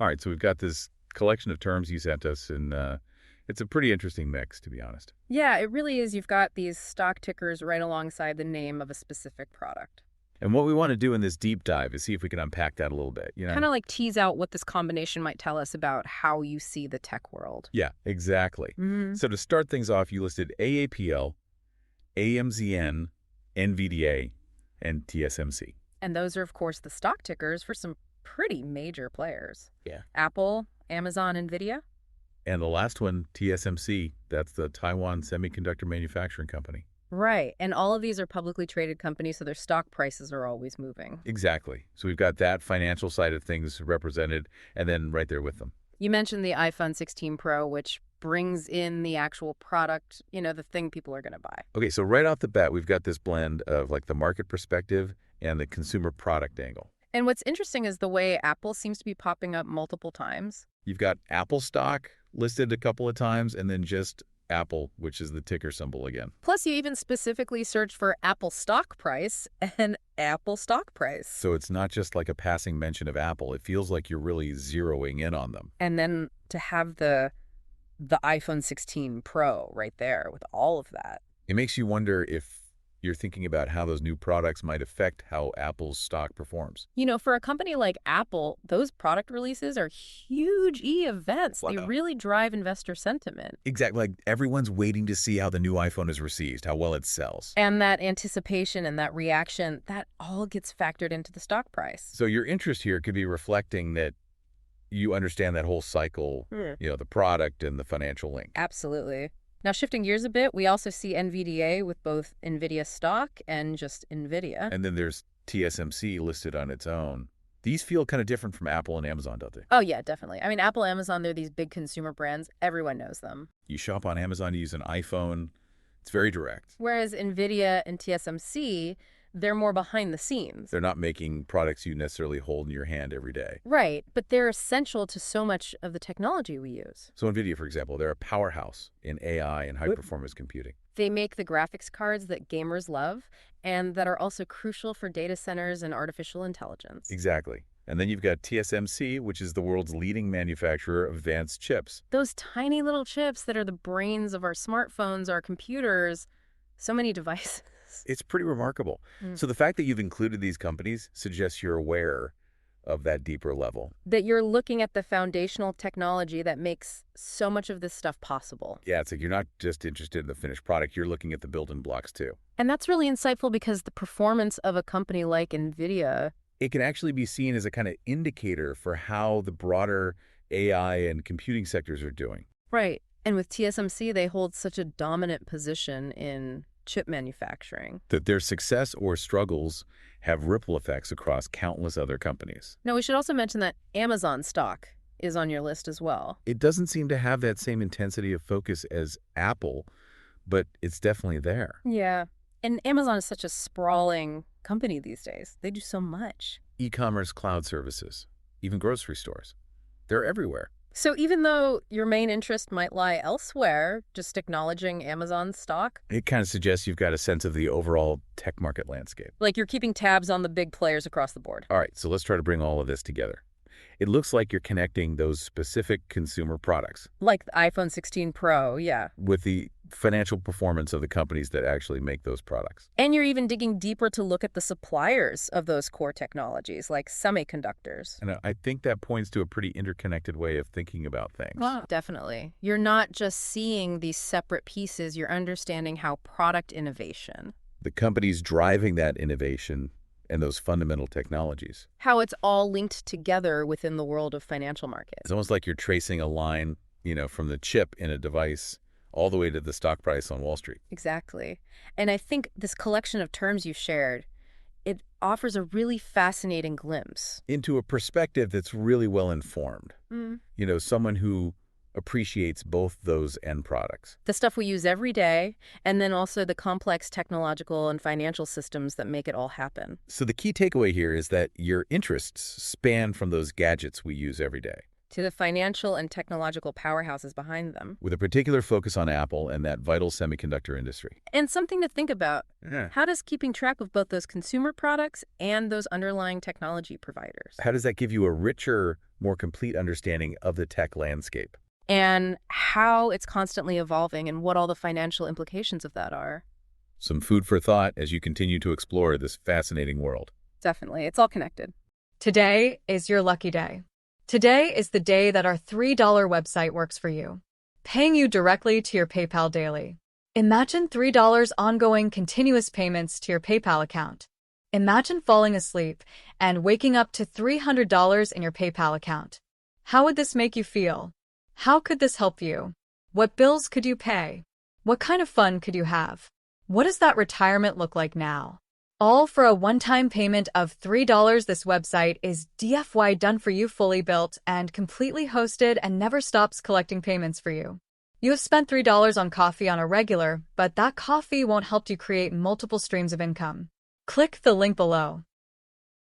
All right, so we've got this collection of terms you sent us, and it's a pretty interesting mix, to be honest. Yeah, it really is. You've got these stock tickers right alongside the name of a specific product. And what we want to do in this deep dive is see if we can unpack that a little bit, you know? Kind of like tease out what this combination might tell us about how you see the tech world. Yeah, exactly. So to start things off, you listed AAPL, AMZN, NVDA, and TSMC. And those are, of course, the stock tickers for some pretty major players. Yeah. Apple, Amazon, NVIDIA. And the last one, TSMC, that's the Taiwan Semiconductor Manufacturing Company. Right. And all of these are publicly traded companies, so their stock prices are always moving. Exactly. So we've got that financial side of things represented, and then right there with them. You mentioned the iPhone 16 Pro, which brings in the actual product, the thing people are going to buy. Okay, so right off the bat, we've got this blend of like the market perspective and the consumer product angle. And what's interesting is the way Apple seems to be popping up multiple times. You've got Apple stock listed a couple of times, and then just Apple, which is the ticker symbol again. Plus, you even specifically search for Apple stock price and Apple stock price. So it's not just like a passing mention of Apple. It feels like you're really zeroing in on them. And then to have the iPhone 16 Pro right there with all of that. It makes you wonder if you're thinking about how those new products might affect how Apple's stock performs. For a company like Apple, those product releases are huge events. Wow. They really drive investor sentiment. Exactly. Like everyone's waiting to see how the new iPhone is received, how well it sells. And that anticipation and that reaction, that all gets factored into the stock price. So your interest here could be reflecting that you understand that whole cycle, the product and the financial link. Absolutely. Now, shifting gears a bit, we also see NVDA with both NVIDIA stock and just NVIDIA. And then there's TSMC listed on its own. These feel kind of different from Apple and Amazon, don't they? Oh, yeah, definitely. I mean, Apple, Amazon, they're these big consumer brands. Everyone knows them. You shop on Amazon, you use an iPhone. It's very direct. Whereas NVIDIA and TSMC, they're more behind the scenes. They're not making products you necessarily hold in your hand every day. Right, but they're essential to so much of the technology we use. So NVIDIA, for example, they're a powerhouse in AI and high-performance computing. They make the graphics cards that gamers love and that are also crucial for data centers and artificial intelligence. Exactly. And then you've got TSMC, which is the world's leading manufacturer of advanced chips. Those tiny little chips that are the brains of our smartphones, our computers, so many devices. It's pretty remarkable. So the fact that you've included these companies suggests you're aware of that deeper level. That you're looking at the foundational technology that makes so much of this stuff possible. Yeah, it's like you're not just interested in the finished product, you're looking at the building blocks too. And that's really insightful because the performance of a company like NVIDIA, it can actually be seen as a kind of indicator for how the broader AI and computing sectors are doing. Right. And with TSMC, they hold such a dominant position in chip manufacturing. That their success or struggles have ripple effects across countless other companies. Now, we should also mention that Amazon stock is on your list as well. It doesn't seem to have that same intensity of focus as Apple, but it's definitely there. Yeah. And Amazon is such a sprawling company these days. They do so much. E-commerce, cloud services, even grocery stores. They're everywhere. So even though your main interest might lie elsewhere, just acknowledging Amazon's stock? It kind of suggests you've got a sense of the overall tech market landscape. Like you're keeping tabs on the big players across the board. All right, so let's try to bring all of this together. It looks like you're connecting those specific consumer products. Like the iPhone 16 Pro, yeah. With the financial performance of the companies that actually make those products. And you're even digging deeper to look at the suppliers of those core technologies, like semiconductors. And I think that points to a pretty interconnected way of thinking about things. Wow. Definitely. You're not just seeing these separate pieces, you're understanding how product innovation, the companies driving that innovation and those fundamental technologies, how it's all linked together within the world of financial markets. It's almost like you're tracing a line, from the chip in a device all the way to the stock price on Wall Street. Exactly. And I think this collection of terms you shared, it offers a really fascinating glimpse into a perspective that's really well informed. Someone who appreciates both those end products. The stuff we use every day, and then also the complex technological and financial systems that make it all happen. So the key takeaway here is that your interests span from those gadgets we use every day to the financial and technological powerhouses behind them, with a particular focus on Apple and that vital semiconductor industry. And something to think about. Yeah. How does keeping track of both those consumer products and those underlying technology providers? How does that give you a richer more complete understanding of the tech landscape. And how it's constantly evolving and what all the financial implications of that are. Some food for thought as you continue to explore this fascinating world. Definitely. It's all connected. Today is your lucky day. Today is the day that our $3 website works for you, paying you directly to your PayPal daily. Imagine $3 ongoing continuous payments to your PayPal account. Imagine falling asleep and waking up to $300 in your PayPal account. How would this make you feel? How could this help you? What bills could you pay? What kind of fun could you have? What does that retirement look like now? All for a one-time payment of $3. This website is DFY done for you, fully built and completely hosted, and never stops collecting payments for you. You have spent $3 on coffee on a regular, but that coffee won't help you create multiple streams of income. Click the link below.